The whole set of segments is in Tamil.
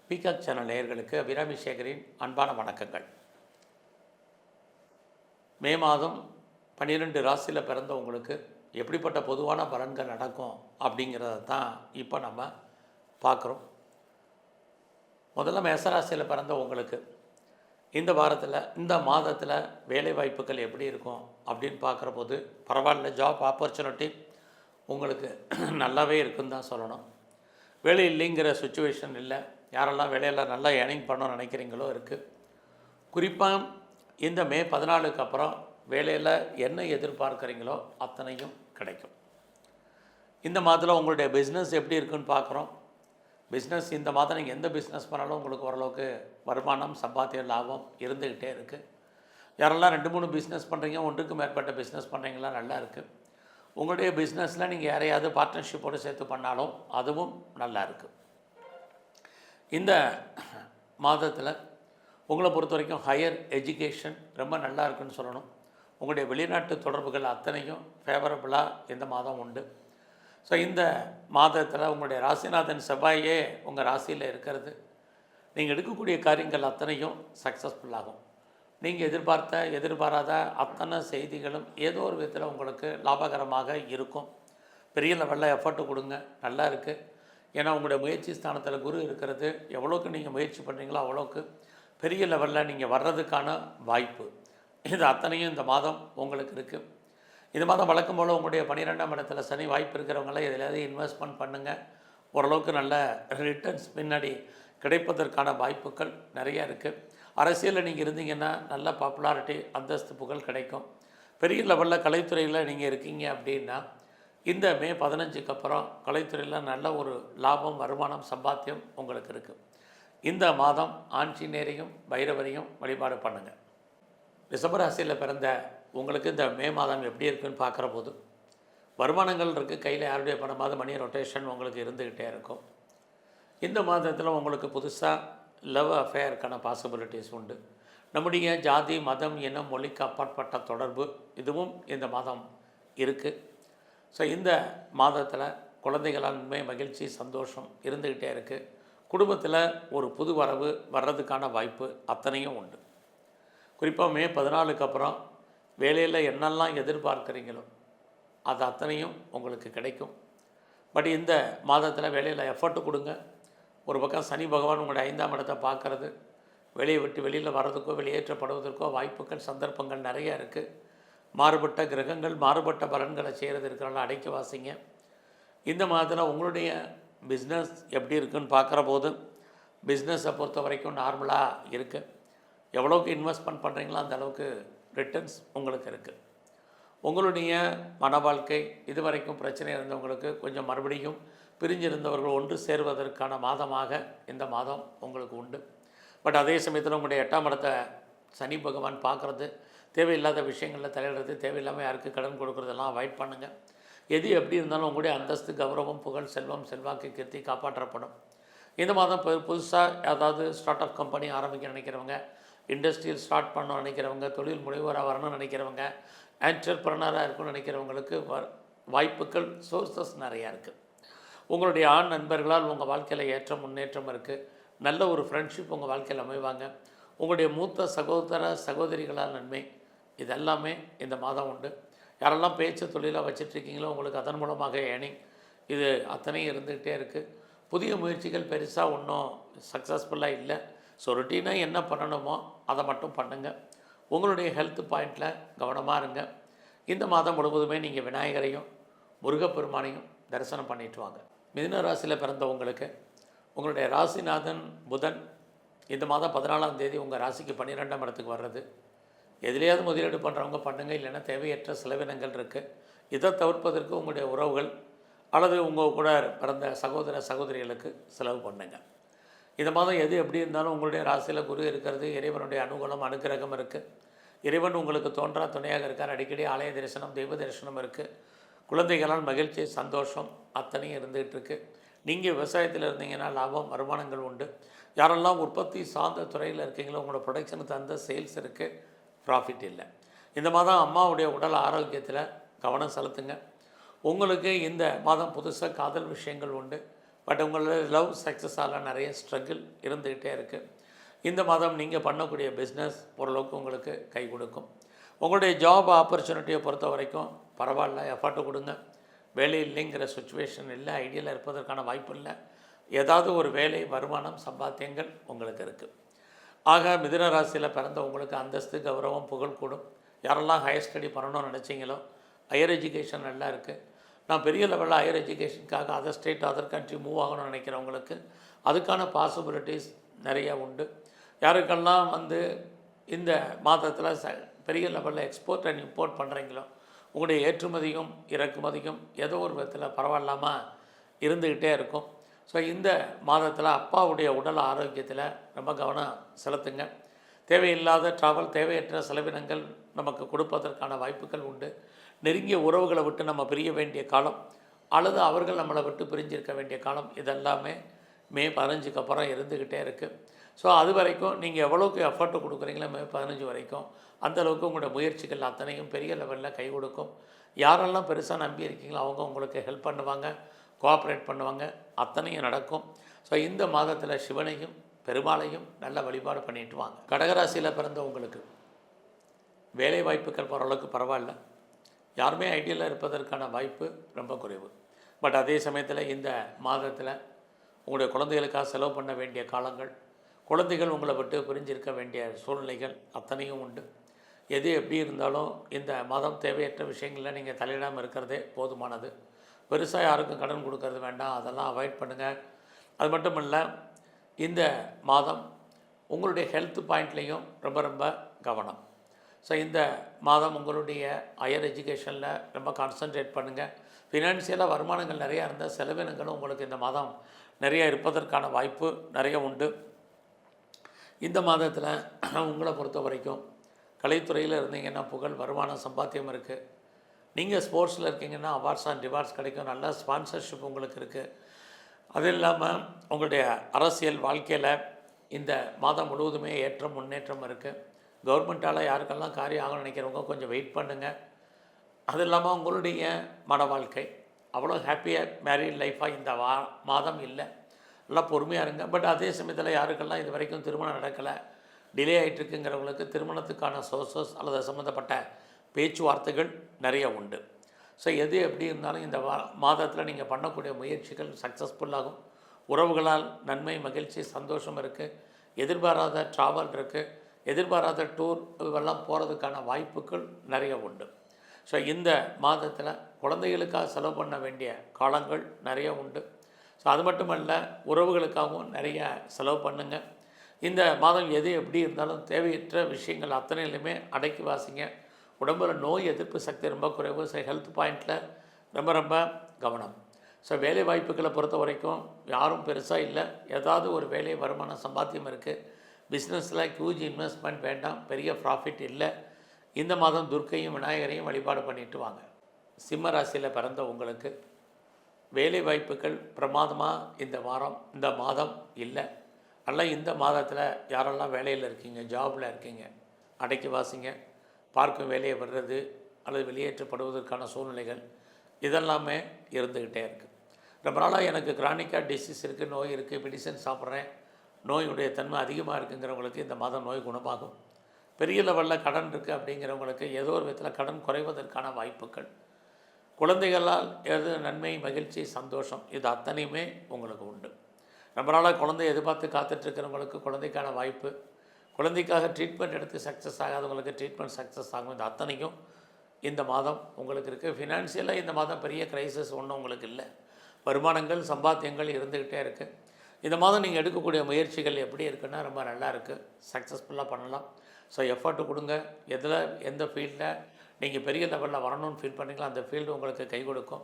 பீகாக் சேனல் நேயர்களுக்கு அபிராமி சேகரின் அன்பான வணக்கங்கள். மே மாதம் 12 ராசியில் பிறந்தவங்களுக்கு எப்படிப்பட்ட பொதுவான பலன்கள் நடக்கும் அப்படிங்கிறத தான் இப்போ நம்ம பார்க்குறோம். முதல்ல மேசராசியில் பிறந்தவங்களுக்கு இந்த வாரத்தில் இந்த மாதத்தில் வேலை வாய்ப்புகள் எப்படி இருக்கும் அப்படின்னு பார்க்குற போது பரவாயில்ல, ஜாப் ஆப்பர்ச்சுனிட்டி உங்களுக்கு நல்லாவே இருக்குன்னு தான் சொல்லணும். வேலை இல்லைங்கிற சுச்சுவேஷன் இல்லை. யாரெல்லாம் வேலையில் நல்லா ஏர்னிங் பண்ணணும்னு நினைக்கிறீங்களோ இருக்குது. குறிப்பாக இந்த மே 14க்கு அப்புறம் வேலையில் என்ன எதிர்பார்க்குறீங்களோ அத்தனையும் கிடைக்கும். இந்த மாதத்தில் உங்களுடைய பிஸ்னஸ் எப்படி இருக்குன்னு பார்க்குறோம். பிஸ்னஸ் இந்த மாதம் நீங்கள் எந்த பிஸ்னஸ் பண்ணாலும் உங்களுக்கு ஓரளவுக்கு வருமானம், சம்பாத்தியம், லாபம் இருந்துக்கிட்டே இருக்குது. யாரெல்லாம் 2-3 பிஸ்னஸ் பண்ணுறீங்க, ஒன்றுக்கு மேற்பட்ட பிஸ்னஸ் பண்ணுறீங்களா, நல்லா இருக்குது. உங்களுடைய பிஸ்னஸில் நீங்கள் யாரையாவது பார்ட்னர்ஷிப்போடு சேர்த்து பண்ணாலும் அதுவும் நல்லா இருக்குது. இந்த மாதத்தில் உங்களை பொறுத்த வரைக்கும் ஹையர் எஜுகேஷன் ரொம்ப நல்லா இருக்குன்னு சொல்லணும். உங்களுடைய வெளிநாட்டு தொடர்புகள் அத்தனையும் ஃபேவரபுளாக இந்த மாதம் உண்டு. ஸோ இந்த மாதத்தில் உங்களுடைய ராசிநாதன் செவ்வாயே உங்கள் ராசியில் இருக்கிறது, நீங்கள் எடுக்கக்கூடிய காரியங்கள் அத்தனையும் சக்ஸஸ்ஃபுல்லாகும். நீங்கள் எதிர்பாராத அத்தனை செய்திகளும் ஏதோ ஒரு விதத்தில் உங்களுக்கு லாபகரமாக இருக்கும். பெரிய லெவலில் எஃபர்ட்டு கொடுங்க, நல்லா இருக்குது. ஏன்னா உங்களுடைய முயற்சி ஸ்தானத்தில் குரு இருக்கிறது. எவ்வளோக்கு நீங்கள் முயற்சி பண்ணுறீங்களோ அவ்வளோக்கு பெரிய லெவலில் நீங்கள் வர்றதுக்கான வாய்ப்பு இது அத்தனையும் இந்த மாதம் உங்களுக்கு இருக்குது. இந்த மாதம் வழக்கம் போல் உங்களுடைய 12ஆம் இடத்துல சனி வாய்ப்பு இருக்கிறவங்களாம் எதிலாவது இன்வெஸ்ட்மெண்ட் பண்ணுங்கள். ஓரளவுக்கு நல்ல ரிட்டர்ன்ஸ் பின்னாடி கிடைப்பதற்கான வாய்ப்புகள் நிறையா இருக்குது. அரசியலில் நீங்கள் இருந்தீங்கன்னா நல்ல பாப்புலாரிட்டி, அந்தஸ்து, புகழ் கிடைக்கும். பெரிய லெவலில் கலைத்துறையில் நீங்கள் இருக்கீங்க அப்படின்னா இந்த மே 15க்கு அப்புறம் கலைத்துறையில் நல்ல ஒரு லாபம், வருமானம், சம்பாத்தியம் உங்களுக்கு இருக்குது. இந்த மாதம் ஆஞ்சநேயரையும் பைரவரையும் வழிபாடு பண்ணுங்கள். ரிஷபராசியில் பிறந்த உங்களுக்கு இந்த மே மாதம் எப்படி இருக்குன்னு பார்க்குற போது வருமானங்கள் இருக்குது. கையில் யாருடைய பணமாவது மணி ரொட்டேஷன் உங்களுக்கு இருந்துக்கிட்டே இருக்கும். இந்த மாதத்தில் உங்களுக்கு புதுசாக லவ் அஃபேருக்கான பாசிபிலிட்டிஸ் உண்டு. நம்முடைய ஜாதி, மதம், இனம், மொழிக்கு அப்பாற்பட்ட தொடர்பு இதுவும் இந்த மாதம் இருக்குது. ஸோ இந்த மாதத்தில் குழந்தைகளால் உண்மை, மகிழ்ச்சி, சந்தோஷம் இருந்துக்கிட்டே இருக்குது. குடும்பத்தில் ஒரு புது வரவு வர்றதுக்கான வாய்ப்பு அத்தனையும் உண்டு. குறிப்பாக மே 14க்கு அப்புறம் வேலையில் என்னெல்லாம் எதிர்பார்க்குறீங்களோ அது அத்தனையும் உங்களுக்கு கிடைக்கும். பட் இந்த மாதத்தில் வேலையில் எஃபர்ட்டு கொடுங்க. ஒரு பக்கம் சனி பகவான் உங்களுடைய 5ஆம் இடத்தை பார்க்குறது, வெளியே விட்டு வெளியில் வர்றதுக்கோ வெளியேற்றப்படுவதற்கோ வாய்ப்புகள், சந்தர்ப்பங்கள் நிறையா இருக்குது. மாறுபட்ட கிரகங்கள் மாறுபட்ட பலன்களை செய்கிறது இருக்கிறனால அடைக்க வாசிங்க. இந்த மாதத்தில் உங்களுடைய பிஸ்னஸ் எப்படி இருக்குன்னு பார்க்குற போது பிஸ்னஸை பொறுத்த வரைக்கும் நார்மலாக இருக்குது. எவ்வளோக்கு இன்வெஸ்ட்மெண்ட் பண்ணுறீங்களோ அந்த அளவுக்கு ரிட்டர்ன்ஸ் உங்களுக்கு இருக்குது. உங்களுடைய மன வாழ்க்கை இது வரைக்கும் பிரச்சனை இருந்தவங்களுக்கு கொஞ்சம் மறுபடியும் பிரிஞ்சிருந்தவர்கள் ஒன்று சேர்வதற்கான மாதமாக இந்த மாதம் உங்களுக்கு உண்டு. பட் அதே சமயத்தில் உங்களுடைய 8ஆம் இடத்தை சனி பகவான் பார்க்குறது, தேவையில்லாத விஷயங்களில் தலையிடுறது, தேவையில்லாமல் யாருக்கு கடன் கொடுக்குறதெல்லாம் அவாய்ட் பண்ணுங்கள். எது எப்படி இருந்தாலும் உங்களுடைய அந்தஸ்து, கௌரவம், புகழ், செல்வம், செல்வாக்கு, கீர்த்தி காப்பாற்றப்படும். இந்த மாதம் புதுசாக ஏதாவது ஸ்டார்ட் அப் கம்பெனி ஆரம்பிக்க நினைக்கிறவங்க, இண்டஸ்ட்ரியல் ஸ்டார்ட் பண்ண நினைக்கிறவங்க, தொழில் முனைவராக வரணும்னு நினைக்கிறவங்க, ஆண்டர்பிரனராக இருக்கணும்னு நினைக்கிறவங்களுக்கு வாய்ப்புகள், சோர்சஸ் நிறையா இருக்குது. உங்களுடைய ஆண் நண்பர்களால் உங்கள் வாழ்க்கையில் ஏற்றம், முன்னேற்றம் இருக்குது. நல்ல ஒரு ஃப்ரெண்ட்ஷிப் உங்கள் வாழ்க்கையில் அமைவாங்க. உங்களுடைய மூத்த சகோதர சகோதரிகளால் நன்மை, இதெல்லாமே இந்த மாதம் உண்டு. யாரெல்லாம் பேச்சு தொழிலாக வச்சிட்ருக்கீங்களோ உங்களுக்கு அதன் மூலமாக ஏர்னிங் இது அத்தனையும் இருந்துக்கிட்டே இருக்குது. புதிய முயற்சிகள் பெருசாக ஒன்றும் சக்ஸஸ்ஃபுல்லாக இல்லை. ஸோ ரொட்டீனாக என்ன பண்ணணுமோ அதை மட்டும் பண்ணுங்கள். உங்களுடைய ஹெல்த் பாயிண்டில் கவனமாக இருங்க. இந்த மாதம் முழுவதுமே நீங்கள் விநாயகரையும் முருகப்பெருமானையும் தரிசனம் பண்ணிட்டு வாங்க. மிதுன ராசியில் பிறந்தவங்களுக்கு உங்களுடைய ராசிநாதன் புதன் இந்த மாதம் 14ஆம் தேதி உங்கள் ராசிக்கு 12ஆம் இடத்துக்கு வர்றது. எதிலையாவது முதலீடு பண்ணுறவங்க பண்ணுங்கள், இல்லைன்னா தேவையற்ற செலவினங்கள் இருக்குது. இதை தவிர்ப்பதற்கு உங்களுடைய உறவுகள் அல்லது உங்கள் கூட பிறந்த சகோதர சகோதரிகளுக்கு செலவு பண்ணுங்கள். இந்த மாதம் எது எப்படி இருந்தாலும் உங்களுடைய ராசியில் குரு இருக்கிறது, இறைவனுடைய அனுகூலம், அனுக்கிரகம் இருக்குது. இறைவன் உங்களுக்கு தோன்றா துணையாக இருக்கார். அடிக்கடி ஆலய தரிசனம், தெய்வ தரிசனம் இருக்குது. குழந்தைகளால் மகிழ்ச்சி, சந்தோஷம் அத்தனையும் இருந்துகிட்டு இருக்குது. நீங்கள் விவசாயத்தில் இருந்தீங்கன்னா லாபம், வருமானங்கள் உண்டு. யாரெல்லாம் உற்பத்தி சார்ந்த துறையில் இருக்கீங்களோ உங்களோட ப்ரொடக்ஷனுக்கு தகுந்த சேல்ஸ் இருக்குது, ப்ராஃபிட் இல்லை. இந்த மாதம் அம்மாவுடைய உடல் ஆரோக்கியத்தில் கவனம் செலுத்துங்க. உங்களுக்கு இந்த மாதம் புதுசாக காதல் விஷயங்கள் உண்டு. பட் உங்களோட லவ் சக்ஸஸால் நிறைய ஸ்ட்ரகிள் இருந்துக்கிட்டே இருக்குது. இந்த மாதம் நீங்கள் பண்ணக்கூடிய பிஸ்னஸ் ஓரளவுக்கு உங்களுக்கு கை கொடுக்கும். உங்களுடைய ஜாப் ஆப்பர்ச்சுனிட்டியை பொறுத்த வரைக்கும் பரவாயில்ல, எஃபர்ட்டு கொடுங்க. வேலை இல்லைங்கிற சுச்சுவேஷன் இல்லை, ஐடியாவில் இருப்பதற்கான வாய்ப்பு இல்லை. ஏதாவது ஒரு வேலை, வருமானம், சம்பாத்தியங்கள் உங்களுக்கு இருக்குது. ஆக மிதுன ராசியில் பிறந்த உங்களுக்கு அந்தஸ்து, கௌரவம், புகழ் கூடும். யாரெல்லாம் ஹையர் ஸ்டடி பண்ணணும்னு நினச்சிங்களோ, ஹையர் எஜுகேஷன் நல்லா இருக்குது. நான் பெரிய லெவலில் ஹையர் எஜுகேஷனுக்காக other state, other country move ஆகணும்னு நினைக்கிறவங்களுக்கு அதுக்கான பாசிபிலிட்டிஸ் நிறையா உண்டு. யாருக்கெல்லாம் இந்த மாதத்தில் பெரிய லெவலில் எக்ஸ்போர்ட் அண்ட் இம்போர்ட் பண்ணுறீங்களோ, உங்களுடைய ஏற்றுமதியும் இறக்குமதியும் ஏதோ ஒரு விதத்தில் பரவாயில்லாமல் இருந்துக்கிட்டே இருக்கும். ஸோ இந்த மாதத்தில் அப்பாவுடைய உடல் ஆரோக்கியத்தில் ரொம்ப கவனம் செலுத்துங்க. தேவையில்லாத ட்ராவல், தேவையற்ற செலவினங்கள் நமக்கு கொடுப்பதற்கான வாய்ப்புகள் உண்டு. நெருங்கிய உறவுகளை விட்டு நம்ம பிரிய வேண்டிய காலம், அல்லது அவர்கள் நம்மளை விட்டு பிரிஞ்சிருக்க வேண்டிய காலம், இதெல்லாமே மே 15க்கு அப்புறம் இருந்துக்கிட்டே இருக்குது. ஸோ அது வரைக்கும் நீங்கள் எவ்வளோக்கு எஃபர்ட்டு கொடுக்குறீங்களோ மே 15 வரைக்கும் அந்தளவுக்கு உங்களோட முயற்சிகள் அத்தனையும் பெரிய லெவலில் கை கொடுக்கும். யாரெல்லாம் பெருசாக நம்பி இருக்கீங்களோ அவங்க உங்களுக்கு ஹெல்ப் பண்ணுவாங்க, கோஆப்ரேட் பண்ணுவாங்க, அத்தனையும் நடக்கும். ஸோ இந்த மாதத்தில் சிவனையும் பெருமாளையும் நல்ல வழிபாடு பண்ணிட்டு வாங்க. கடகராசியில் பிறந்த உங்களுக்கு வேலை வாய்ப்புகள் ஓரளவுக்கு பரவாயில்ல. யாருமே ஐடியாவில் இருப்பதற்கான வாய்ப்பு ரொம்ப குறைவு. பட் அதே சமயத்தில் இந்த மாதத்தில் உங்களுடைய குழந்தைகளுக்காக செலவு பண்ண வேண்டிய காலங்கள், குழந்தைகள் உங்களை விட்டு பிரிஞ்சிருக்க வேண்டிய சூழ்நிலைகள் அத்தனையும் உண்டு. எது எப்படி இருந்தாலும் இந்த மாதம் தேவையற்ற விஷயங்களில் நீங்கள் தலையிடாமல் இருக்கிறதே போதுமானது. பெருசாக யாருக்கும் கடன் கொடுக்கறது வேண்டாம், அதெல்லாம் அவாய்ட் பண்ணுங்கள். அது மட்டும் இல்லை, இந்த மாதம் உங்களுடைய ஹெல்த் பாயிண்ட்லேயும் ரொம்ப ரொம்ப கவனம். ஸோ இந்த மாதம் உங்களுடைய ஹையர் எஜுகேஷனில் ரொம்ப கான்சன்ட்ரேட் பண்ணுங்கள். ஃபினான்ஷியலாக வருமானங்கள் நிறையா இருந்தால் செலவினங்களும் உங்களுக்கு இந்த மாதம் நிறையா இருப்பதற்கான வாய்ப்பு நிறைய உண்டு. இந்த மாதத்தில் உங்களை பொறுத்த வரைக்கும் கலைத்துறையில் இருந்தீங்கன்னா புகழ், வருமானம், சம்பாத்தியம் இருக்குது. நீங்கள் ஸ்போர்ட்ஸில் இருக்கீங்கன்னா அவார்ட்ஸ் அண்ட் ரிவார்ட்ஸ் கிடைக்கும். நல்ல ஸ்பான்சர்ஷிப் உங்களுக்கு இருக்குது. அது இல்லாமல் உங்களுடைய அரசியல் வாழ்க்கையில் இந்த மாதம் முழுவதுமே ஏற்றம் முன்னேற்றம் இருக்குது. கவர்மெண்ட்டால் யாருக்கெல்லாம் காரியம் ஆகணும்னு நினைக்கிறவங்க கொஞ்சம் வெயிட் பண்ணுங்கள். அது இல்லாமல் உங்களுடைய மன வாழ்க்கை அவ்வளோ ஹாப்பியாக மேரீட் லைஃபாக இந்த மாதம் இல்லை. நல்லா பொறுமையாக இருங்க. பட் அதே சமயத்தில் யாருக்கெல்லாம் இது வரைக்கும் திருமணம் நடக்கலை, டிலே ஆகிட்டுருக்குங்கிறவங்களுக்கு திருமணத்துக்கான சோர்சஸ் அல்லது சம்மந்தப்பட்ட பேச்சுவார்த்தைகள் நிறைய உண்டு. ஸோ எது எப்படி இருந்தாலும் இந்த மாதத்தில் நீங்கள் பண்ணக்கூடிய முயற்சிகள் சக்ஸஸ்ஃபுல்லாகும். உறவுகளால் நன்மை, மகிழ்ச்சி, சந்தோஷம் இருக்குது. எதிர்பாராத ட்ராவல் இருக்குது. எதிர்பாராத டூர் இதெல்லாம் போகிறதுக்கான வாய்ப்புகள் நிறைய உண்டு. ஸோ இந்த மாதத்தில் குழந்தைகளுக்காக செலவு பண்ண வேண்டிய காலங்கள் நிறைய உண்டு. ஸோ அது மட்டுமல்ல, உறவுகளுக்காகவும் நிறைய செலவு பண்ணுங்கள். இந்த மாதம் எது எப்படி இருந்தாலும் தேவையற்ற விஷயங்கள் அத்தனையிலுமே அடக்கி வாசிங்க. உடம்புல நோய் எதிர்ப்பு சக்தி ரொம்ப குறைவு. ஸோ ஹெல்த் பாயிண்டில் ரொம்ப ரொம்ப கவனம். ஸோ வேலை வாய்ப்புகளை பொறுத்த வரைக்கும் யாரும் பெருசாக இல்லை. ஏதாவது ஒரு வேலை, வருமானம், சம்பாத்தியம் இருக்குது. பிஸ்னஸில் ஹியூஜ் இன்வெஸ்ட்மெண்ட் வேண்டாம், பெரிய ப்ராஃபிட் இல்லை. இந்த மாதம் துர்க்கையும் விநாயகரையும் வழிபாடு பண்ணிட்டு வாங்க. சிம்ம ராசியில் பிறந்த உங்களுக்கு வேலை வாய்ப்புகள் பிரமாதமாக இந்த மாதம் இல்லை. அதனால் இந்த மாதத்தில் யாரெல்லாம் வேலையில் இருக்கீங்க, ஜாபில் இருக்கீங்க, அடக்கி வாசிங்க. பார்க்கும் வேலையை வர்றது அல்லது வெளியேற்றப்படுவதற்கான சூழ்நிலைகள் இதெல்லாமே இருந்துக்கிட்டே இருக்குது. ரொம்ப நாளாக எனக்கு கிரானிக்காக டிசீஸ் இருக்குது, நோய் இருக்குது, மெடிசன் சாப்பிட்றேன், நோயுடைய தன்மை அதிகமாக இருக்குங்கிறவங்களுக்கு இந்த மாதம் நோய் குணமாகும். பெரிய லெவலில் கடன் இருக்குது அப்படிங்கிறவங்களுக்கு ஏதோ ஒரு விதத்தில் கடன் குறைவதற்கான வாய்ப்புகள். குழந்தைகளால் எது நன்மை, மகிழ்ச்சி, சந்தோஷம் இது அத்தனையுமே உங்களுக்கு உண்டு. ரொம்ப நாளாக குழந்தை எதிர்பார்த்து காத்துட்ருக்கிறவங்களுக்கு குழந்தைக்கான வாய்ப்பு. குழந்தைக்காக ட்ரீட்மெண்ட் எடுத்து சக்ஸஸ் ஆகாதவங்களுக்கு ட்ரீட்மெண்ட் சக்ஸஸ் ஆகும். இது அத்தனையும் இந்த மாதம் உங்களுக்கு இருக்குது. ஃபினான்ஷியலாக இந்த மாதம் பெரிய க்ரைசிஸ் ஒன்றும் உங்களுக்கு இல்லை. வருமானங்கள், சம்பாத்தியங்கள் இருந்துக்கிட்டே இருக்குது. இந்த மாதம் நீங்கள் எடுக்கக்கூடிய முயற்சிகள் எப்படி இருக்குன்னா ரொம்ப நல்லா இருக்குது. சக்ஸஸ்ஃபுல்லாக பண்ணலாம். ஸோ எஃபர்ட்டு கொடுங்க. எந்த ஃபீல்டில் நீங்கள் பெரிய லெவலில் வரணும்னு ஃபீல் பண்ணிங்களோ அந்த ஃபீல்டு உங்களுக்கு கை கொடுக்கும்.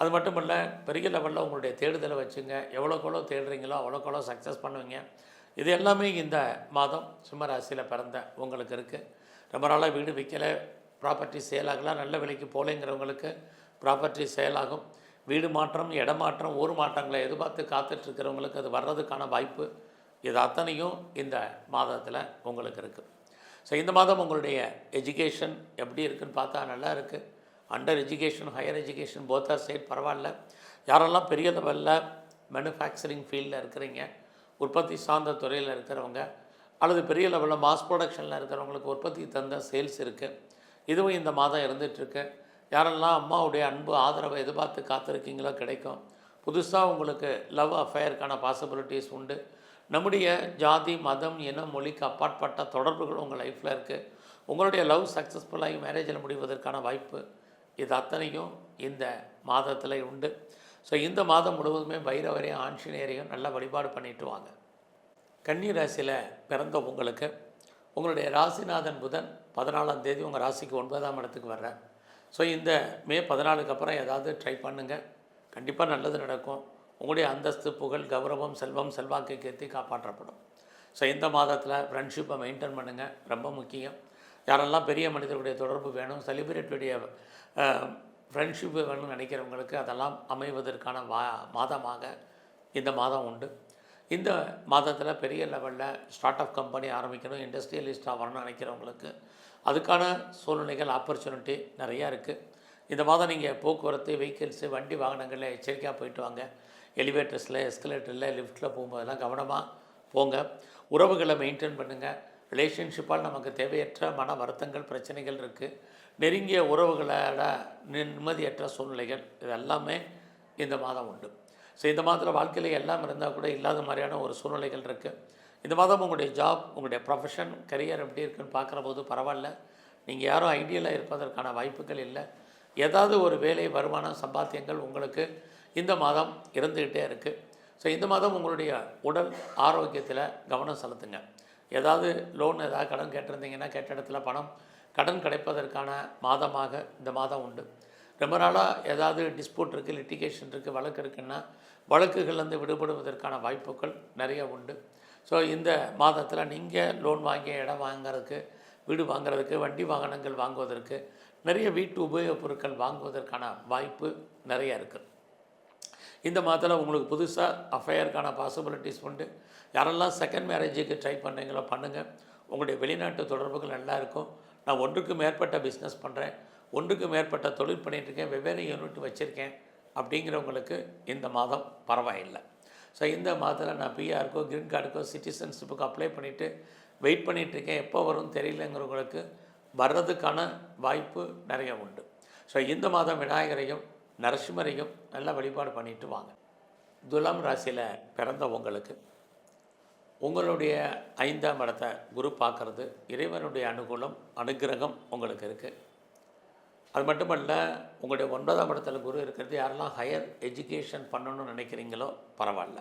அது மட்டும் இல்லை, பெரிய லெவலில் உங்களுடைய தேடுதலை வச்சுங்க. எவ்வளோக்கெவ்வளோ தேடுறீங்களோ அவ்வளோக்கெவ்வளோ சக்ஸஸ் பண்ணுவீங்க. இது எல்லாமே இந்த மாதம் சிம்ம ராசியில் பிறந்த உங்களுக்கு இருக்குது. ரொம்ப நாளாக வீடு விற்கலை, ப்ராப்பர்ட்டி சேல் ஆகலாம், நல்ல விலைக்கு போகலைங்கிறவங்களுக்கு ப்ராப்பர்ட்டி சேல் ஆகும். வீடு மாற்றம், இடமாற்றம், ஊர் மாற்றங்களை எதிர்பார்த்து காத்துட்ருக்கிறவங்களுக்கு அது வர்றதுக்கான வாய்ப்பு. இது அத்தனையும் இந்த மாதத்தில் உங்களுக்கு இருக்குது. ஸோ இந்த மாதம் உங்களுடைய எஜுகேஷன் எப்படி இருக்குதுன்னு பார்த்தா நல்லா இருக்குது. Under education, higher education both are side பரவாயில்ல. யாரெல்லாம் பெரிய லெவலில் மேனுஃபேக்சரிங் ஃபீல்டில் இருக்கிறீங்க, உற்பத்தி சார்ந்த துறையில் இருக்கிறவங்க, அல்லது பெரிய லெவலில் மாஸ் ப்ரொடக்ஷனில் இருக்கிறவங்களுக்கு உற்பத்தி தந்த சேல்ஸ் இருக்குது. இதுவும் இந்த மாதம் இருந்துகிட்ருக்கு. யாரெல்லாம் அம்மாவுடைய அன்பு ஆதரவை எதிர்பார்த்து காத்திருக்கீங்களோ கிடைக்கும். புதுசாக உங்களுக்கு லவ் அஃபேருக்கான பாசிபிலிட்டிஸ் உண்டு. நம்முடைய ஜாதி, மதம், இனம், மொழிக்கு அப்பாற்பட்ட தொடர்புகள் உங்கள் லைஃப்பில் இருக்குது. உங்களுடைய லவ் சக்ஸஸ்ஃபுல்லாகி மேரேஜில் முடிவதற்கான வாய்ப்பு இது அத்தனையும் இந்த மாதத்தில் உண்டு. ஸோ இந்த மாதம் முழுவதுமே பைரவரையும் ஆஞ்சநேயரையும் நல்லா வழிபாடு பண்ணிட்டு வாங்க. கன்னி ராசியில் பிறந்த உங்களுக்கு உங்களுடைய ராசிநாதன் புதன் 14ஆம் தேதி உங்கள் ராசிக்கு 9ஆம் இடத்துக்கு வர்றேன். ஸோ இந்த மே 14க்கு அப்புறம் ஏதாவது ட்ரை பண்ணுங்கள், கண்டிப்பாக நல்லது நடக்கும். உங்களுடைய அந்தஸ்து, புகழ், கௌரவம், செல்வம், செல்வாக்கு கீர்த்தி காப்பாற்றப்படும். ஸோ இந்த மாதத்தில் ஃப்ரெண்ட்ஷிப்பை மெயின்டைன் பண்ணுங்கள், ரொம்ப முக்கியம். யாரெல்லாம் பெரிய மனிதர்களுடைய தொடர்பு வேணும், செலிபிரிட்டியுடைய ஃப்ரெண்ட்ஷிப்பு வேணும்னு நினைக்கிறவங்களுக்கு அதெல்லாம் அமைவதற்கான மாதமாக இந்த மாதம் உண்டு. இந்த மாதத்தில் பெரிய லெவலில் ஸ்டார்ட் அப் கம்பெனி ஆரம்பிக்கணும், இண்டஸ்ட்ரியலிஸ்ட்டாக வரணும்னு நினைக்கிறவங்களுக்கு அதுக்கான சூழ்நிலைகள், ஆப்பர்ச்சுனிட்டி நிறையா இருக்குது. இந்த மாதம் நீங்கள் போக்குவரத்து, வெஹிக்கிள்ஸு, வண்டி வாகனங்களில் எச்சரிக்கையாக போயிட்டு வாங்க. எலிவேட்டர்ஸில், எஸ்கலேட்டரில், லிஃப்ட்டில் போகும்போதெல்லாம் கவனமாக போங்க. உறவுகளை மெயின்டைன் பண்ணுங்கள். ரிலேஷன்ஷிப்பால் நமக்கு தேவையற்ற மன வருத்தங்கள், பிரச்சனைகள் இருக்குது. நெருங்கிய உறவுகளோட நிம்மதியற்ற சூழ்நிலைகள் இதெல்லாமே இந்த மாதம் உண்டு. ஸோ இந்த மாதத்தில் வாழ்க்கையில் எல்லாம் இருந்தால் கூட இல்லாத மாதிரியான ஒரு சூழ்நிலைகள் இருக்குது. இந்த மாதம் உங்களுடைய ஜாப், உங்களுடைய ப்ரொஃபஷன், கரியர் எப்படி இருக்குன்னு பார்க்குற போது பரவாயில்ல. நீங்கள் யாரும் ஐடியலாக இருப்பதற்கான வாய்ப்புகள் இல்லை. ஏதாவது ஒரு வேலை, வருமானம், சம்பாத்தியங்கள் உங்களுக்கு இந்த மாதம் இருந்துக்கிட்டே இருக்குது. ஸோ இந்த மாதம் உங்களுடைய உடல் ஆரோக்கியத்தில் கவனம் செலுத்துங்க. ஏதாவது லோன், ஏதாவது கடன் கேட்டிருந்தீங்கன்னா கேட்ட இடத்துல கடன் கிடைப்பதற்கான மாதமாக இந்த மாதம் உண்டு. ரொம்ப நாளாக ஏதாவது டிஸ்பியூட் இருக்குது, லிட்டிகேஷன் இருக்குது, வழக்கு இருக்குன்னா வழக்குகள்லேருந்து விடுபடுவதற்கான வாய்ப்புகள் நிறைய உண்டு. ஸோ இந்த மாதத்தில் நீங்கள் லோன் வாங்கி இடம் வாங்கிறதுக்கு, வீடு வாங்கிறதுக்கு, வண்டி வாகனங்கள் வாங்குவதற்கு, நிறைய வீட்டு உபயோகப் பொருட்கள் வாங்குவதற்கான வாய்ப்பு நிறைய இருக்குது. இந்த மாதத்தில் உங்களுக்கு புதுசாக அஃபேருக்கான பாசிபிலிட்டிஸ் உண்டு. யாரெல்லாம் செகண்ட் மேரேஜுக்கு ட்ரை பண்ணுறீங்களோ பண்ணுங்கள். உங்களுடைய வெளிநாட்டு தொடர்புகள் நல்லா இருக்கும். நான் ஒன்றுக்கு மேற்பட்ட பிஸ்னஸ் பண்ணுறேன், ஒன்றுக்கு மேற்பட்ட தொழில் பண்ணிகிட்ருக்கேன், வெவ்வேறு யூனிட் வச்சுருக்கேன் அப்படிங்கிறவங்களுக்கு இந்த மாதம் பரவாயில்லை. ஸோ இந்த மாதத்தில் நான் பிஆருக்கோ, க்ரீன் கார்டுக்கோ, சிட்டிசன்ஷிப்புக்கோ அப்ளை பண்ணிவிட்டு வெயிட் பண்ணிகிட்ருக்கேன், எப்போ வரும்னு தெரியலங்கிறவங்களுக்கு வர்றதுக்கான வாய்ப்பு நிறைய உண்டு. ஸோ இந்த மாதம் விநாயகரையும் நரசிம்மரையும் நல்லா வழிபாடு பண்ணிட்டு வாங்க. துலாம் ராசியில் பிறந்த உங்களுடைய 5ஆம் இடத்தை குரு பார்க்குறது, இறைவனுடைய அனுகிரகம் உங்களுக்கு இருக்குது. அது மட்டுமல்ல, உங்களுடைய 9ஆம் இடத்துல குரு இருக்கிறது. யாரெல்லாம் ஹையர் எஜுகேஷன் பண்ணணும்னு நினைக்கிறீங்களோ பரவாயில்ல,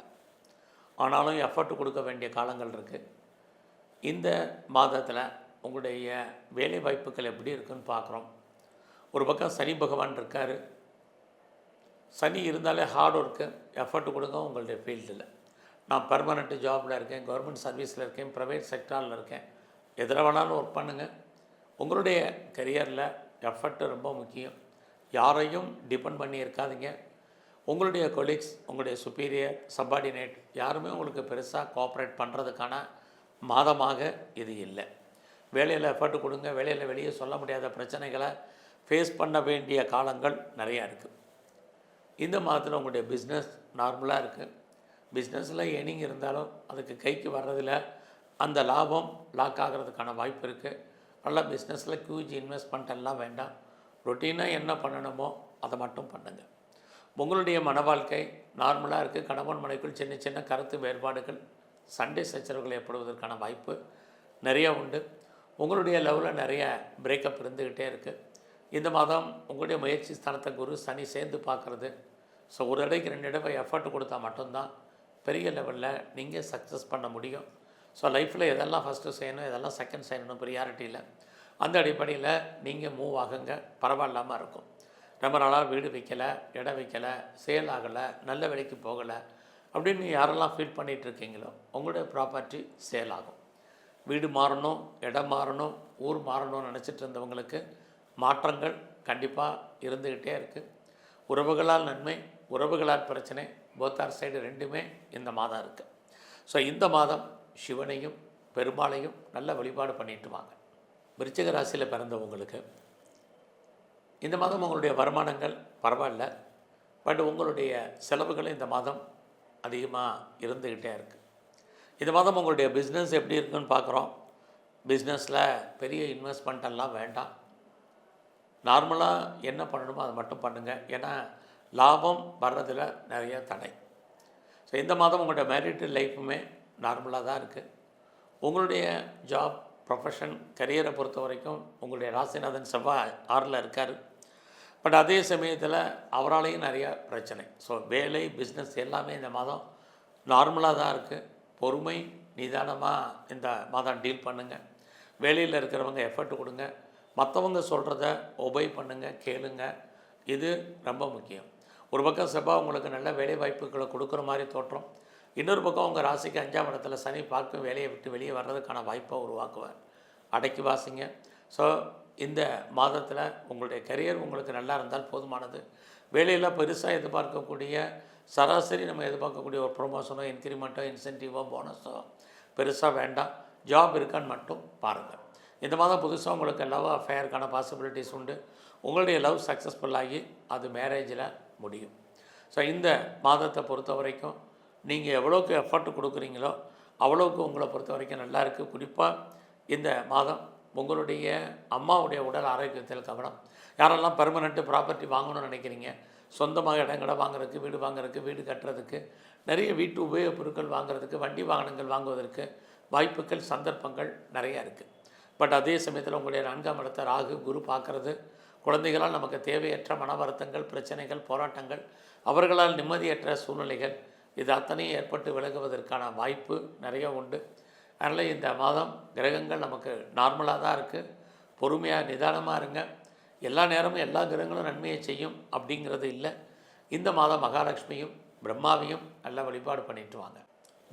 ஆனாலும் எஃபர்ட் கொடுக்க வேண்டிய காலங்கள் இருக்குது. இந்த மாதத்தில் உங்களுடைய வேலை வாய்ப்புகள் எப்படி இருக்குன்னு பார்க்குறோம். ஒரு பக்கம் சனி பகவான் இருக்கார். சனி இருந்தாலே ஹார்ட் ஒர்க்கு, எஃபர்ட் கொடுங்க உங்களுடைய ஃபீல்டில். நான் பர்மனெண்ட் ஜாபில் இருக்கேன், கவர்மெண்ட் சர்வீஸில் இருக்கேன், ப்ரைவேட் செக்டாரில் இருக்கேன், எதில் வேணாலும் ஒர்க் பண்ணுங்கள். உங்களுடைய கரியரில் எஃபர்ட்டு ரொம்ப முக்கியம். யாரையும் டிபெண்ட் பண்ணி இருக்காதீங்க. உங்களுடைய கொலீக்ஸ், உங்களுடைய சுப்பீரியர், சப்பார்டினேட் யாருமே உங்களுக்கு பெருசாக கோஆப்ரேட் பண்ணுறதுக்கான மாதமாக இது இல்லை. வேலையில் எஃபர்ட் கொடுங்க. வேலையில் வெளியே சொல்ல முடியாத பிரச்சனைகளை ஃபேஸ் பண்ண வேண்டிய காலங்கள் நிறையா இருக்குது. இந்த மாதத்தில் உங்களுடைய பிஸ்னஸ் நார்மலாக இருக்குது. பிஸ்னஸில் ஏர்னிங் இருந்தாலும் அதுக்கு கைக்கு வர்றதில் அந்த லாபம் லாக் ஆகிறதுக்கான வாய்ப்பு இருக்குது. நல்லா பிஸ்னஸில் ஹியூஜ் இன்வெஸ்ட்மெண்ட் எல்லாம் வேண்டாம். ரொட்டீனாக என்ன பண்ணணுமோ அதை மட்டும் பண்ணுங்கள். உங்களுடைய மன வாழ்க்கை நார்மலாக இருக்குது. கணவன் மனைவிக்குள் சின்ன சின்ன கருத்து வேறுபாடுகள், சண்டை சச்சரவுகள் ஏற்படுவதற்கான வாய்ப்பு நிறையா உண்டு. உங்களுடைய லெவலில் நிறைய பிரேக்கப் இருந்துக்கிட்டே இருக்குது. இந்த மாதம் உங்களுடைய முயற்சி ஸ்தானத்தை குரு சனி சேர்ந்து பார்க்குறது. ஸோ ஒரு தடவைக்கு 2 தடவை எஃபர்ட் கொடுத்தா மட்டும்தான் பெரிய லெவலில் நீங்கள் சக்ஸஸ் பண்ண முடியும். ஸோ லைஃப்பில் எதெல்லாம் ஃபஸ்ட்டு செய்யணும், எதெல்லாம் செகண்ட் செய்யணும் ப்ரியாரிட்டியில், அந்த அடிப்படையில் நீங்கள் மூவ் ஆகுங்க. பரவாயில்லாமல் இருக்கும். ரொம்ப நாளாக வீடு வைக்கலை, இடம் வைக்கலை, சேல் ஆகலை, நல்ல விலைக்கு போகலை அப்படின்னு யாரெல்லாம் ஃபீல் பண்ணிகிட்ருக்கீங்களோ உங்களுடைய ப்ராப்பர்ட்டி சேல் ஆகும். வீடு மாறணும், இடம் மாறணும், ஊர் மாறணும்னு நினச்சிட்டு இருந்தவங்களுக்கு மாற்றங்கள் கண்டிப்பாக இருந்துக்கிட்டே இருக்குது. உறவுகளால் நன்மை, உறவுகளால் பிரச்சனை, போத்தார் சைடு ரெண்டுமே இந்த மாதம் இருக்குது. ஸோ இந்த மாதம் சிவனையும் பெருமாளையும் நல்ல வழிபாடு பண்ணிட்டு வாங்க. விருச்சிக ராசியில் பிறந்தவங்களுக்கு இந்த மாதம் உங்களுடைய வருமானங்கள் பரவாயில்ல, பட் உங்களுடைய செலவுகள் இந்த மாதம் அதிகமாக இருந்துக்கிட்டே இருக்குது. இந்த மாதம் உங்களுடைய பிஸ்னஸ் எப்படி இருக்குன்னு பார்க்குறோம். பிஸ்னஸில் பெரிய இன்வெஸ்ட்மெண்ட் எல்லாம் வேண்டாம். நார்மலாக என்ன பண்ணணுமோ அதை மட்டும் பண்ணுங்கள். ஏன்னா லாபம் வர்றதில் நிறைய தடை. ஸோ இந்த மாதம் உங்களுடைய மேரிட் லைஃப்புமே நார்மலாக தான் இருக்குது. உங்களுடைய ஜாப், ப்ரொஃபஷன், கரியரை பொறுத்த வரைக்கும் உங்களுடைய ராசிநாதன் செவ்வாய் 6ல் இருக்கார். பட் அதே சமயத்தில் அவராலையும் நிறையா பிரச்சனை. ஸோ வேலை, பிஸ்னஸ் எல்லாமே இந்த மாதம் நார்மலாக தான் இருக்குது. பொறுமை, நிதானமாக இந்த மாதம் டீல் பண்ணுங்கள். வேலையில் இருக்கிறவங்க எஃபர்ட் கொடுங்க. மற்றவங்க சொல்கிறத ஒபை பண்ணுங்கள், கேளுங்க. இது ரொம்ப முக்கியம். ஒரு பக்கம் செவ்வாய் உங்களுக்கு நல்ல வேலை வாய்ப்புகளை கொடுக்குற மாதிரி தோற்றம். இன்னொரு பக்கம் உங்கள் ராசிக்கு 5ஆம் இடத்துல சனி பார்க்கும் வேலையை விட்டு வெளியே வர்றதுக்கான வாய்ப்பை உருவாக்குவார். அடக்கி வாசிங்க. ஸோ இந்த மாதத்தில் உங்களுடைய கரியர் உங்களுக்கு நல்லா இருந்தால் போதுமானது. வேலையில் பெருசாக எதிர்பார்க்கக்கூடிய சராசரி நம்ம எதிர்பார்க்கக்கூடிய ஒரு ப்ரொமோஷனோ, இன்க்ரிமெண்ட்டோ, இன்சென்டிவோ, போனஸோ பெருசாக வேண்டாம். ஜாப் இருக்கான்னு மட்டும் பாருங்கள். இந்த மாதம் புதுசாக உங்களுக்கு லவ் அஃபேருக்கான பாசிபிலிட்டிஸ் உண்டு. உங்களுடைய லவ் சக்ஸஸ்ஃபுல்லாகி அது மேரேஜில் முடியும். ஸோ இந்த மாதத்தை பொறுத்த வரைக்கும் நீங்கள் எவ்வளோக்கு எஃபர்ட் கொடுக்குறீங்களோ அவ்வளோக்கு உங்களை பொறுத்த வரைக்கும் நல்லா இருக்குது. குறிப்பாக இந்த மாதம் உங்களுடைய அம்மாவுடைய உடல் ஆரோக்கியத்தில் கவனம். யாரெல்லாம் பெர்மனெண்ட்டு ப்ராப்பர்ட்டி வாங்கணும்னு நினைக்கிறீங்க, சொந்தமாக இடங்களை வாங்குறதுக்கு, வீடு வாங்குறதுக்கு, வீடு கட்டுறதுக்கு, நிறைய வீட்டு உபயோகப் பொருட்கள் வாங்குறதுக்கு, வண்டி வாகனங்கள் வாங்குவதற்கு வாய்ப்புகள், சந்தர்ப்பங்கள் நிறையா இருக்குது. பட் அதே சமயத்தில் உங்களுடைய 4ஆம் இடத்தை ராகு, குரு பார்க்குறது குழந்தைகளால் நமக்கு தேவையற்ற மன வருத்தங்கள், பிரச்சனைகள், போராட்டங்கள், அவர்களால் நிம்மதியற்ற சூழ்நிலைகள், இது அத்தனையும் ஏற்பட்டு விலகுவதற்கான வாய்ப்பு நிறைய உண்டு. அதனால் இந்த மாதம் கிரகங்கள் நமக்கு நார்மலாக தான் இருக்குது. பொறுமையாக, நிதானமாக இருங்க. எல்லா நேரமும் எல்லா கிரகங்களும் நன்மையை செய்யும் அப்படிங்கிறது இல்லை. இந்த மாதம் மகாலட்சுமியும் பிரம்மாவையும் நல்லா வழிபாடு பண்ணிட்டு வாங்க.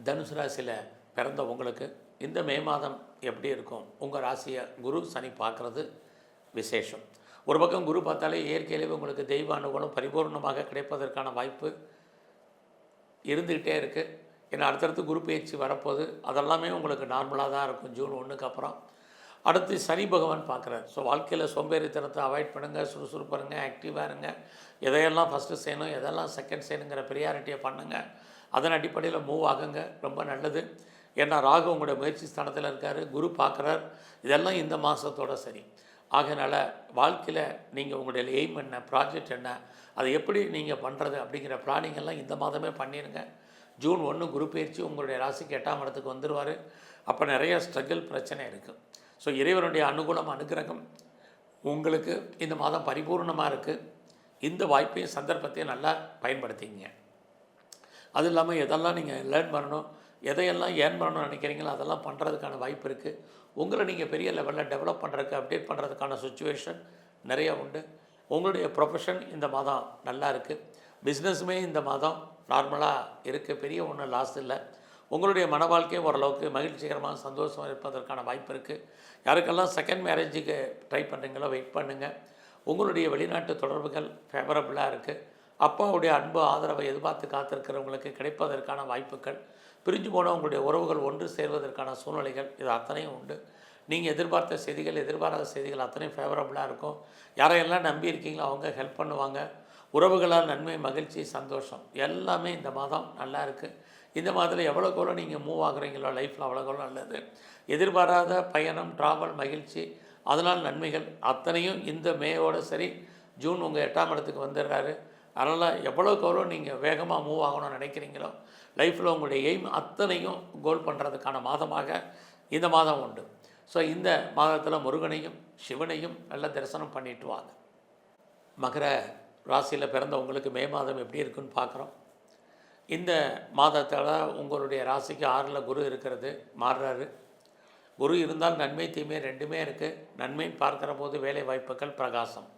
தனுசு ராசியில் பிறந்த உங்களுக்கு இந்த மே மாதம் எப்படி இருக்கும்? உங்கள் ராசியை குரு, சனி பார்க்குறது விசேஷம். ஒரு பக்கம் குரு பார்த்தாலே இயற்கையிலேயே உங்களுக்கு தெய்வ அனுகூலம் பரிபூர்ணமாக கிடைப்பதற்கான வாய்ப்பு இருந்துக்கிட்டே இருக்குது. ஏன்னா அடுத்தடுத்து குரு பயிற்சி வரப்போகுது. அதெல்லாமே உங்களுக்கு நார்மலாக தான் இருக்கும் ஜூன் 1க்கு அப்புறம். அடுத்து சனி பகவான் பார்க்குறாரு. ஸோ வாழ்க்கையில் சோம்பேறித்தனத்தை அவாய்ட் பண்ணுங்கள், சுறுசுறுப்பாக இருங்க, ஆக்டிவாக இருங்க. எதையெல்லாம் ஃபஸ்ட்டு செய்யணும், எதெல்லாம் செகண்ட் செய்யணுங்கிற ப்ரியாரிட்டியை பண்ணுங்கள். அதன் அடிப்படையில் மூவ் ஆகுங்க. ரொம்ப நல்லது. ஏன்னா ராகு உங்களுடைய முயற்சி ஸ்தானத்தில் இருக்கார், குரு பார்க்குறார். இதெல்லாம் இந்த மாதத்தோடு சரி. ஆகையினால வாழ்க்கையில் நீங்கள் உங்களுடைய எய்ம் என்ன, ப்ராஜெக்ட் என்ன, அதை எப்படி நீங்கள் பண்ணுறது அப்படிங்கிற பிளானிங்கெல்லாம் இந்த மாதமே பண்ணிடுங்க. ஜூன் 1 குரு பயிற்சி உங்களுடைய ராசிக்கு 8ஆம் இடத்துக்கு வந்துடுவார். அப்போ நிறைய ஸ்ட்ரகிள், பிரச்சனை இருக்குது. ஸோ இறைவனுடைய அனுகூலம், அனுகிரகம் உங்களுக்கு இந்த மாதம் பரிபூர்ணமாக இருக்குது. இந்த வாய்ப்பையும் சந்தர்ப்பத்தையும் நல்லா பயன்படுத்திங்க. அது இல்லாமல் எதெல்லாம் நீங்கள் லேர்ன் பண்ணணும், எதையெல்லாம் ஏர்ன் பண்ணணும்னு நினைக்கிறீங்களோ அதெல்லாம் பண்ணுறதுக்கான வாய்ப்பு இருக்குது. உங்களை நீங்கள் பெரிய லெவலில் டெவலப் பண்ணுறதுக்கு, அப்டேட் பண்ணுறதுக்கான சுச்சுவேஷன் நிறையா உண்டு. உங்களுடைய ப்ரொஃபஷன் இந்த மாதம் நல்லா இருக்குது. பிஸ்னஸுமே இந்த மாதம் நார்மலாக இருக்குது. பெரிய ஒன்றும் லாஸ் இல்லை. உங்களுடைய மன வாழ்க்கையும் ஓரளவுக்கு மகிழ்ச்சிகரமாக, சந்தோஷமாக இருப்பதற்கான வாய்ப்பு இருக்குது. யாருக்கெல்லாம் செகண்ட் மேரேஜுக்கு ட்ரை பண்ணுறீங்களோ வெயிட் பண்ணுங்கள். உங்களுடைய வெளிநாட்டு தொடர்புகள் ஃபேவரபுளாக இருக்குது. அப்பாவுடைய அன்பு, ஆதரவை எதிர்பார்த்து காத்திருக்கிறவங்களுக்கு கிடைப்பதற்கான வாய்ப்புகள், பிரிஞ்சு போன உங்களுடைய உறவுகள் ஒன்று சேர்வதற்கான சூழ்நிலைகள், இது அத்தனையும் உண்டு. நீங்கள் எதிர்பார்த்த செய்திகள், எதிர்பாராத செய்திகள் அத்தனையும் ஃபேவரபுளாக இருக்கும். யாரையெல்லாம் நம்பி இருக்கீங்களோ அவங்க ஹெல்ப் பண்ணுவாங்க. உறவுகளால் நன்மை, மகிழ்ச்சி, சந்தோஷம் எல்லாமே இந்த மாதம் நல்லா இருக்குது. இந்த மாதத்தில் எவ்வளோக்கு எவ்வளோ நீங்கள் மூவ் ஆகுறீங்களோ லைஃப்பில் அவ்வளோக்கு எவ்வளோ நல்லது. எதிர்பாராத பயணம், ட்ராவல், மகிழ்ச்சி, அதனால் நன்மைகள் அத்தனையும் இந்த மேயோடு சரி. ஜூன் உங்கள் 8ஆம் இடத்துக்கு வந்துடுறாரு. அதனால் எவ்வளோக்கு எவ்வளோ நீங்கள் வேகமாக மூவ் ஆகணும்னு நினைக்கிறீங்களோ லைஃப்பில் உங்களுடைய எய்ம் அத்தனையும் கோல் பண்ணுறதுக்கான மாதமாக இந்த மாதம் உண்டு. ஸோ இந்த மாதத்தில் முருகனையும் சிவனையும் நல்ல தரிசனம் பண்ணிட்டு வாங்க. மகர ராசியில் பிறந்த உங்களுக்கு மே மாதம் எப்படி இருக்குன்னு பார்க்குறோம். இந்த மாதத்தில் உங்களுடைய ராசிக்கு 6ல் குரு இருக்கிறது, மாறுறாரு. குரு இருந்தால் நன்மை, தீமை ரெண்டுமே இருக்குது. நன்மைன்னு பார்க்குற போது வேலை வாய்ப்புகள், பிரகாசம்.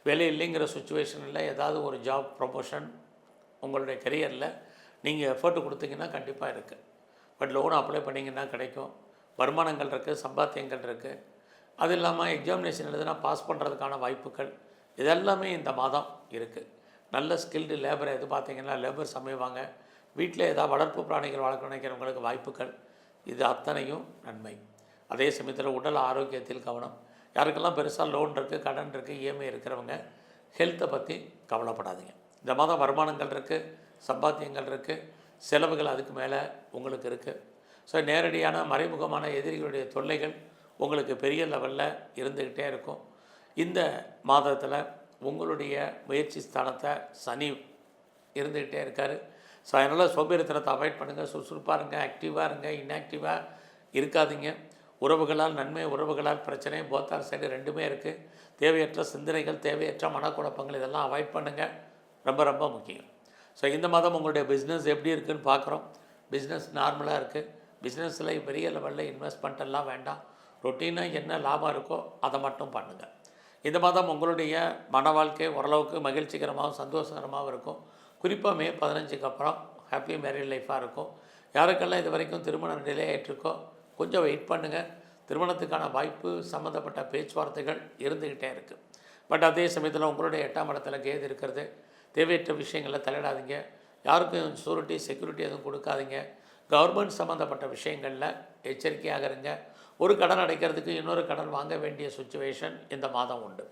வேலை இல்லைங்கிற சுச்சுவேஷனில் ஏதாவது ஒரு ஜாப், ப்ரொமோஷன் உங்களுடைய கெரியரில் நீங்கள் எஃபர்ட் கொடுத்தீங்கன்னா கண்டிப்பாக இருக்குது. பட் லோன் அப்ளை பண்ணிங்கன்னா கிடைக்கும். வருமானங்கள் இருக்குது, சம்பாத்தியங்கள் இருக்குது. அது இல்லாமல் எக்ஸாமினேஷன் எழுதுனா பாஸ் பண்ணுறதுக்கான வாய்ப்புகள் இதெல்லாமே இந்த மாதம் இருக்குது. நல்ல ஸ்கில்டு லேபரை பார்த்தீங்கன்னா லேபர்ஸ் அமைவாங்க. வீட்டில் ஏதாவது வளர்ப்பு பிராணிகள் வளர்க்க நினைக்கிறவங்களுக்கு வாய்ப்புகள், இது அத்தனையும் நன்மை. அதே சமயத்தில் உடல் ஆரோக்கியத்தில் கவனம். யாருக்கெல்லாம் பெருசாக லோன் இருக்குது, கடன் இருக்குது, இஎம்ஐ இருக்கிறவங்க ஹெல்த்தை பற்றி கவலைப்படாதீங்க. இந்த மாதம் வருமானங்கள் இருக்குது, சம்பாத்தியங்கள் இருக்குது. செலவுகள் அதுக்கு மேலே உங்களுக்கு இருக்குது. ஸோ நேரடியான மறைமுகமான எதிரிகளுடைய தொல்லைகள் உங்களுக்கு பெரிய லெவலில் இருந்துக்கிட்டே இருக்கும். இந்த மாதத்தில் உங்களுடைய முயற்சி ஸ்தானத்தை சனி இருந்துக்கிட்டே இருக்கார். ஸோ அதனால் சோம்பேறித்தனத்தை அவாய்ட் பண்ணுங்கள். சுறுசுறுப்பாக இருங்க, ஆக்டிவாக இருங்க, இன்ஆக்டிவாக இருக்காதீங்க. உறவுகளால் நன்மை, உறவுகளால் பிரச்சனை, போத்தார் சைடு ரெண்டுமே இருக்குது. தேவையற்ற சிந்தனைகள், தேவையற்ற மனக்குழப்பங்கள் இதெல்லாம் அவாய்ட் பண்ணுங்கள், ரொம்ப ரொம்ப முக்கியம். ஸோ இந்த மாதம் உங்களுடைய பிஸ்னஸ் எப்படி இருக்குதுன்னு பார்க்குறோம். பிஸ்னஸ் நார்மலாக இருக்குது. பிஸ்னஸில் பெரிய லெவலில் இன்வெஸ்ட்மெண்ட் எல்லாம் வேண்டாம். ரொட்டீனாக என்ன லாபம் இருக்கோ அதை மட்டும் பண்ணுங்கள். இந்த மாதம் உங்களுடைய மன வாழ்க்கை ஓரளவுக்கு மகிழ்ச்சிகரமாகவும் சந்தோஷகரமாகவும் இருக்கும். குறிப்பாக மே 15க்கு அப்புறம் ஹாப்பி மேரிட் லைஃபாக இருக்கும். யாருக்கெல்லாம் இது வரைக்கும் திருமணம் டிலே ஆகிட்டுருக்கோ கொஞ்சம் வெயிட் பண்ணுங்கள். திருமணத்துக்கான வாய்ப்பு சம்மந்தப்பட்ட பேச்சுவார்த்தைகள் இருந்துக்கிட்டே இருக்குது. பட் அதே சமயத்தில் உங்களுடைய 8ஆம் இடத்துல கேது இருக்கிறது. தேவையற்ற விஷயங்களில் தலையிடாதீங்க. யாருக்கும் சூரிட்டி செக்யூரிட்டி எதுவும் கொடுக்காதீங்க. கவர்மெண்ட் சம்மந்தப்பட்ட விஷயங்களில் எச்சரிக்கையாக இருங்க. ஒரு கடன் அடைக்கிறதுக்கு இன்னொரு கடன் வாங்க வேண்டிய சுச்சுவேஷன் இந்த மாதம் உண்டு.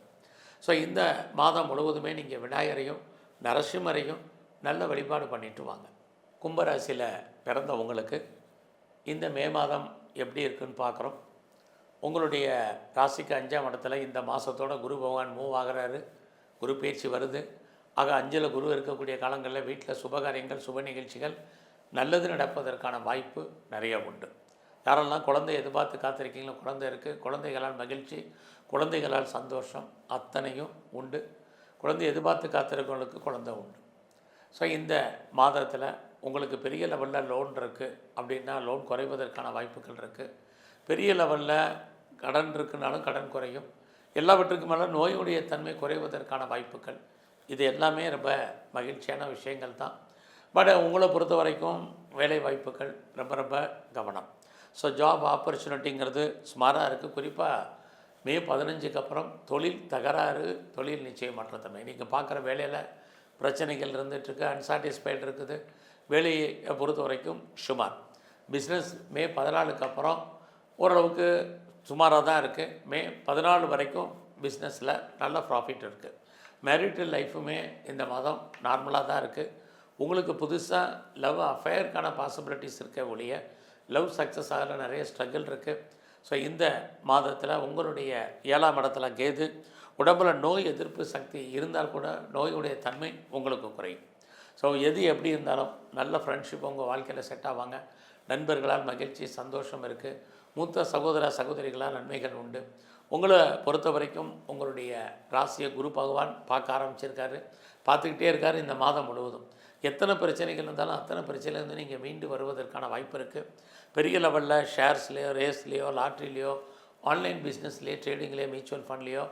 ஸோ இந்த மாதம் முழுவதுமே நீங்கள் விநாயகரையும் நரசிம்மரையும் நல்ல வழிபாடு பண்ணிட்டு வாங்க. கும்பராசியில் பிறந்த உங்களுக்கு இந்த மே மாதம் எப்படி இருக்குன்னு பார்க்குறோம். உங்களுடைய ராசிக்கு 5ஆம் இடத்துல இந்த மாதத்தோட குரு பகவான் மூவ் ஆகிறாரு. குரு பயிற்சி வருது. ஆக 5ல் குரு இருக்கக்கூடிய காலங்களில் வீட்டில் சுபகாரியங்கள், சுப நிகழ்ச்சிகள் நல்லது நடப்பதற்கான வாய்ப்பு நிறைய உண்டு. யாரெல்லாம் குழந்தை எதிர்பார்த்து காத்திருக்கீங்களோ, குழந்தை இருக்குது, குழந்தைகளால் மகிழ்ச்சி, குழந்தைகளால் சந்தோஷம் அத்தனையும் உண்டு. குழந்தை எதிர்பார்த்து காத்திருக்கவங்களுக்கு குழந்தை உண்டு. ஸோ இந்த மாதத்தில் உங்களுக்கு பெரிய லெவலில் லோன் இருக்குது அப்படின்னா லோன் குறைவதற்கான வாய்ப்புகள் இருக்குது. பெரிய லெவலில் கடன் இருக்குனாலும் கடன் குறையும். எல்லாவற்றுக்கு மேலே நோயுடைய தன்மை குறைவதற்கான வாய்ப்புகள், இது எல்லாமே ரொம்ப மகிழ்ச்சியான விஷயங்கள் தான். பட் உங்களை பொறுத்த வரைக்கும் வேலை வாய்ப்புகள் ரொம்ப ரொம்ப கவனம். ஸோ ஜாப் ஆப்பர்ச்சுனிட்டிங்கிறது சுமாராக இருக்குது. குறிப்பாக மே 15க்கு அப்புறம் தொழில் தகராறு, தொழில் நிச்சயமற்ற தன்மை. நீங்கள் பார்க்குற வேலையில் பிரச்சனைகள் இருந்துகிட்ருக்கு, அன்சாட்டிஸ்ஃபைடு இருக்குது. வேலையை பொறுத்த வரைக்கும் சுமார். பிஸ்னஸ் மே 14க்கு அப்புறம் ஓரளவுக்கு சுமாராக தான் இருக்குது. மே 14 வரைக்கும் பிஸ்னஸில் நல்ல ப்ராஃபிட் இருக்குது. மேரிட்டல் லைஃபுமே இந்த மாதம் நார்மலாக தான் இருக்குது. உங்களுக்கு புதுசாக லவ் அஃபேருக்கான பாசிபிலிட்டிஸ் இருக்க ஒழிய லவ் சக்ஸஸ் ஆகிற நிறைய ஸ்ட்ரகிள் இருக்குது. ஸோ இந்த மாதத்தில் உங்களுடைய 7ஆம் இடத்துல கேது. உடம்பில் நோய் எதிர்ப்பு சக்தி இருந்தால் கூட நோயுடைய தன்மை உங்களுக்கு குறையும். ஸோ எது எப்படி இருந்தாலும் நல்ல ஃப்ரெண்ட்ஷிப் உங்கள் வாழ்க்கையில் செட் ஆவாங்க. நண்பர்களால் மகிழ்ச்சி, சந்தோஷம் இருக்குது. மூத்த சகோதர சகோதரிகளால் நன்மைகள் உண்டு. உங்களை பொறுத்த வரைக்கும் உங்களுடைய ராசியை குரு பகவான் பார்க்க ஆரம்பிச்சிருக்காரு, பார்த்துக்கிட்டே இருக்கார் இந்த மாதம் முழுவதும். எத்தனை பிரச்சனைகள் இருந்தாலும் அத்தனை பிரச்சனையிலேருந்து நீங்கள் மீண்டு வருவதற்கான வாய்ப்பு இருக்குது. பெரிய லெவலில் ஷேர்ஸ்லேயோ, ரேஸ்லேயோ, லாட்ரிலேயோ, ஆன்லைன் பிஸ்னஸ்லேயோ, ட்ரேடிங்லேயோ, மியூச்சுவல் ஃபண்ட்லேயோ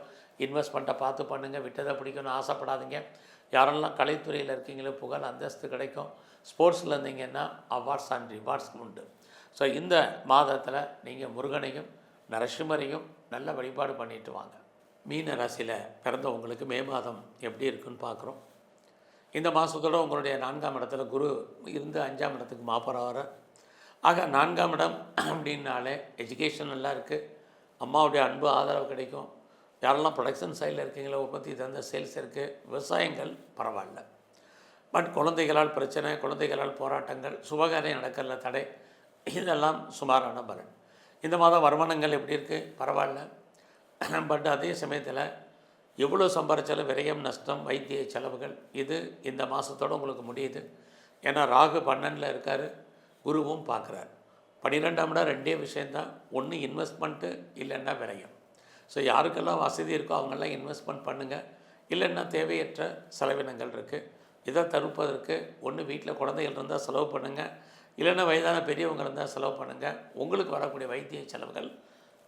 இன்வெஸ்ட்மெண்ட்டை பார்த்து பண்ணுங்கள். விட்டதை பிடிக்கணும்னு ஆசைப்படாதீங்க. யாரெல்லாம் கலைத்துறையில் இருக்கீங்களோ புகழ் அந்தஸ்து கிடைக்கும். ஸ்போர்ட்ஸில் இருந்தீங்கன்னா அவார்ட்ஸ் அண்ட் ரிவார்ட்ஸ் உண்டு. ஸோ இந்த மாதத்தில் நீங்கள் முருகனையும் நரசிம்மரையும் நல்ல வழிபாடு பண்ணிட்டு வாங்க. மீன ராசியில் பிறந்தவங்களுக்கு மே மாதம் எப்படி இருக்குன்னு பார்க்குறோம். இந்த மாதத்தோட உங்களுடைய 4ஆம் இடத்துல குரு இருந்து 5ஆம் இடத்துக்கு மாப்பறார. ஆக 4ஆம் இடம் அப்படின்னாலே எஜுகேஷன் நல்லா இருக்குது. அம்மாவுடைய அன்பு ஆதரவு கிடைக்கும். யாரெல்லாம் ப்ரொடக்ஷன் சைடில் இருக்கீங்களோ, உற்பத்தி தந்த சேல்ஸ் இருக்குது. விவசாயங்கள் பரவாயில்ல. பட் குழந்தைகளால் பிரச்சனை, குழந்தைகளால் போராட்டங்கள், சுபகாரியம் நடக்கல தடை, இதெல்லாம் சுமாரான பலன். இந்த மாதம் வருமானங்கள் எப்படி இருக்குது? பரவாயில்ல. பட் அதே சமயத்தில் எவ்வளோ சம்பாதிச்சாலும் விரயம், நஷ்டம், வைத்திய செலவுகள் இது இந்த மாதத்தோடு உங்களுக்கு முடியுது. ஏன்னா ராகு 12ல் இருக்கார், குருவும் பார்க்குறார். 12ஆம் இடம் ரெண்டே விஷயந்தான். ஒன்று இன்வெஸ்ட்மெண்ட்டு, இல்லைன்னா விரயம். ஸோ யாருக்கெல்லாம் வசதி இருக்கோ அவங்கெல்லாம் இன்வெஸ்ட்மெண்ட் பண்ணுங்கள். இல்லைன்னா தேவையற்ற செலவினங்கள் இருக்குது. இதை தடுப்பதற்கு ஒன்று வீட்டில் குழந்தைகள் இருந்தால் செலவு பண்ணுங்கள், இல்லைன்னா வயதான பெரியவங்க இருந்தால் செலவு பண்ணுங்கள். உங்களுக்கு வரக்கூடிய வைத்திய செலவுகள்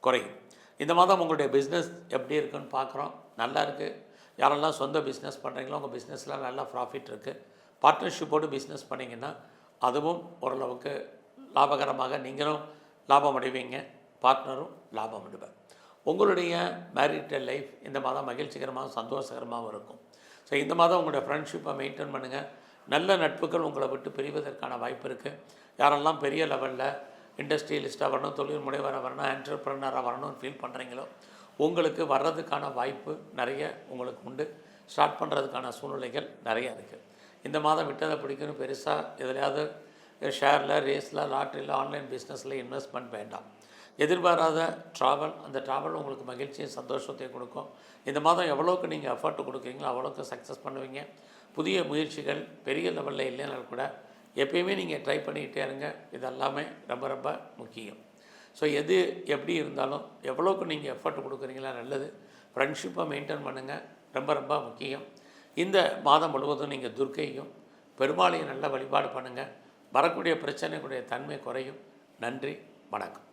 குறையும். இந்த மாதம் உங்களுடைய பிஸ்னஸ் எப்படி இருக்குன்னு பார்க்குறோம். நல்லா இருக்குது. யாரெல்லாம் சொந்த பிஸ்னஸ் பண்ணுறீங்களோ உங்கள் பிஸ்னஸில் நல்லா ப்ராஃபிட் இருக்குது. பார்ட்னர்ஷிப்போடு பிஸ்னஸ் பண்ணிங்கன்னா அதுவும் ஓரளவுக்கு லாபகரமாக நீங்களும் லாபம் அடைவீங்க, பார்ட்னரும் லாபம் அடைவார். உங்களுடைய மேரிட்டல் லைஃப் இந்த மாதம் மகிழ்ச்சிகரமாகவும் சந்தோஷகரமாகவும் இருக்கும். ஸோ இந்த மாதம் உங்களுடைய ஃப்ரெண்ட்ஷிப்பை மெயின்டைன் பண்ணுங்கள். நல்ல நட்புகள் உங்களை விட்டு பிரிவதற்கான வாய்ப்பு இருக்குது. யாரெல்லாம் பெரிய லெவலில் இண்டஸ்ட்ரியலிஸ்ட்டாக வரணும், தொழில் முனைவராக வரணும், என்டர்பிரனராக வரணும்னு ஃபீல் பண்ணுறீங்களோ உங்களுக்கு வர்றதுக்கான வாய்ப்பு நிறைய உங்களுக்கு உண்டு. ஸ்டார்ட் பண்ணுறதுக்கான சூழ்நிலைகள் நிறையா இருக்குது. இந்த மாதம் விட்டதை பிடிக்கணும் பெருசாக எதுலையாவது ஷேரில், ரேஸில், லாட்ரியில், ஆன்லைன் பிஸ்னஸில் இன்வெஸ்ட்மெண்ட் வேண்டாம். எதிர்பாராத ட்ராவல், அந்த ட்ராவல் உங்களுக்கு மகிழ்ச்சியும் சந்தோஷத்தையும் கொடுக்கும். இந்த மாதம் எவ்வளோக்கு நீங்கள் எஃபர்ட் கொடுக்குறீங்களோ அவ்வளோக்கு சக்ஸஸ் பண்ணுவீங்க. புதிய முயற்சிகள் பெரிய லெவலில் இல்லைனாலும் கூட எப்பயுமே நீங்கள் ட்ரை பண்ணிக்கிட்டே இருங்க. இதெல்லாமே ரொம்ப ரொம்ப முக்கியம். ஸோ எது எப்படி இருந்தாலும் எவ்வளோக்கு நீங்கள் எஃபர்ட் கொடுக்குறீங்களா நல்லது. ஃப்ரெண்ட்ஷிப்பை மெயின்டைன் பண்ணுங்கள், ரொம்ப ரொம்ப முக்கியம். இந்த மாதம் முழுவதும் நீங்கள் துர்க்கையும் பெருமாளையும் நல்ல வழிபாடு பண்ணுங்கள். வரக்கூடிய பிரச்சனைகளுடைய தன்மை குறையும். நன்றி, வணக்கம்.